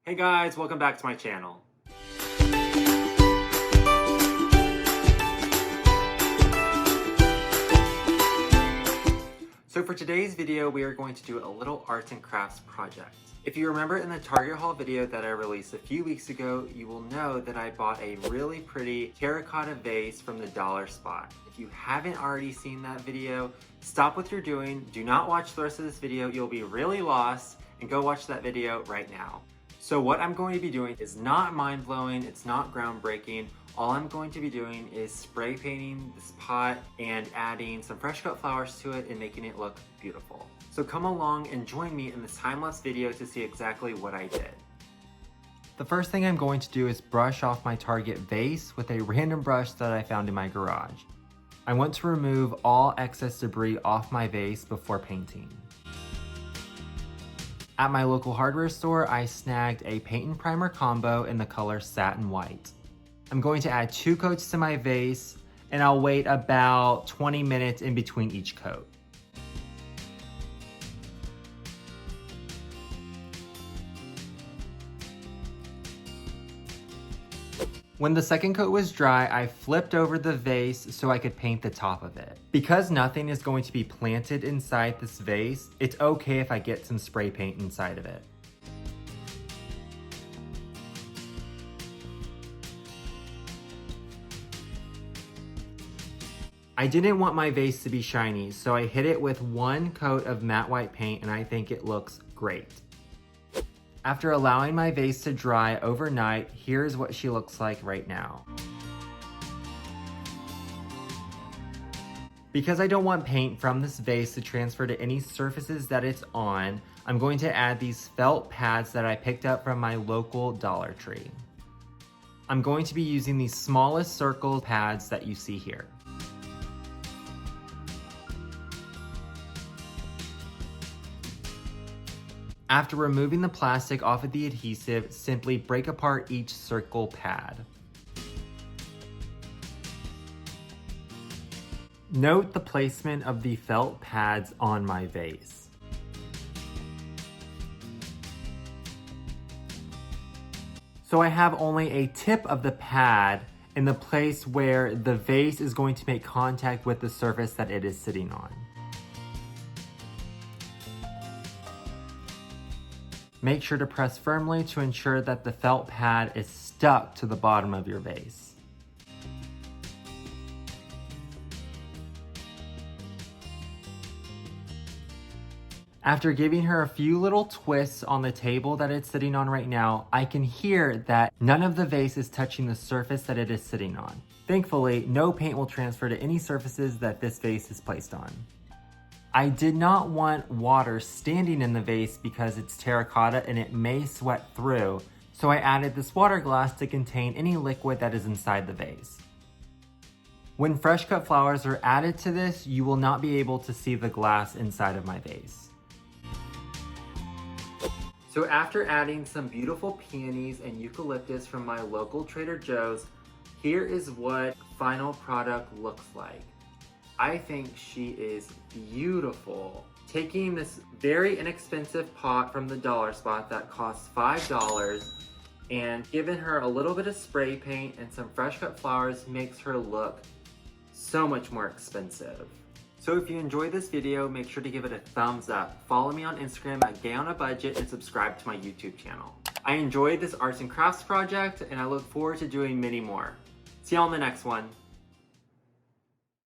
Hey guys, welcome back to my channel. So for today's video, we are going to do a little arts and crafts project. If you remember in the Target haul video that I released a few weeks ago, you will know that I bought a really pretty terracotta vase from the dollar spot. If you haven't already seen that video, stop what you're doing, do not watch the rest of this video, you'll be really lost, and go watch that video right now. So what I'm going to be doing is not mind-blowing, it's not groundbreaking. All I'm going to be doing is spray painting this pot and adding some fresh cut flowers to it and making it look beautiful. So come along and join me in this time-lapse video to see exactly what I did. The first thing I'm going to do is brush off my Target vase with a random brush that I found in my garage. I want to remove all excess debris off my vase before painting. At my local hardware store, I snagged a paint and primer combo in the color Satin White. I'm going to add 2 coats to my vase, and I'll wait about 20 minutes in between each coat. When the second coat was dry, I flipped over the vase so I could paint the top of it. Because nothing is going to be planted inside this vase, it's okay if I get some spray paint inside of it. I didn't want my vase to be shiny, so I hit it with 1 coat of matte white paint and I think it looks great. After allowing my vase to dry overnight, here's what she looks like right now. Because I don't want paint from this vase to transfer to any surfaces that it's on, I'm going to add these felt pads that I picked up from my local Dollar Tree. I'm going to be using these smallest circle pads that you see here. After removing the plastic off of the adhesive, simply break apart each circle pad. Note the placement of the felt pads on my vase. So I have only a tip of the pad in the place where the vase is going to make contact with the surface that it is sitting on. Make sure to press firmly to ensure that the felt pad is stuck to the bottom of your vase. After giving her a few little twists on the table that it's sitting on right now, I can hear that none of the vase is touching the surface that it is sitting on. Thankfully, no paint will transfer to any surfaces that this vase is placed on. I did not want water standing in the vase because it's terracotta and it may sweat through, so I added this water glass to contain any liquid that is inside the vase. When fresh cut flowers are added to this, you will not be able to see the glass inside of my vase. So after adding some beautiful peonies and eucalyptus from my local Trader Joe's, here is what final product looks like. I think she is beautiful. Taking this very inexpensive pot from the dollar spot that costs $5 and giving her a little bit of spray paint and some fresh cut flowers makes her look so much more expensive. So if you enjoyed this video, make sure to give it a thumbs up. Follow me on Instagram at GayOnABudget and subscribe to my YouTube channel. I enjoyed this arts and crafts project and I look forward to doing many more. See y'all in the next one.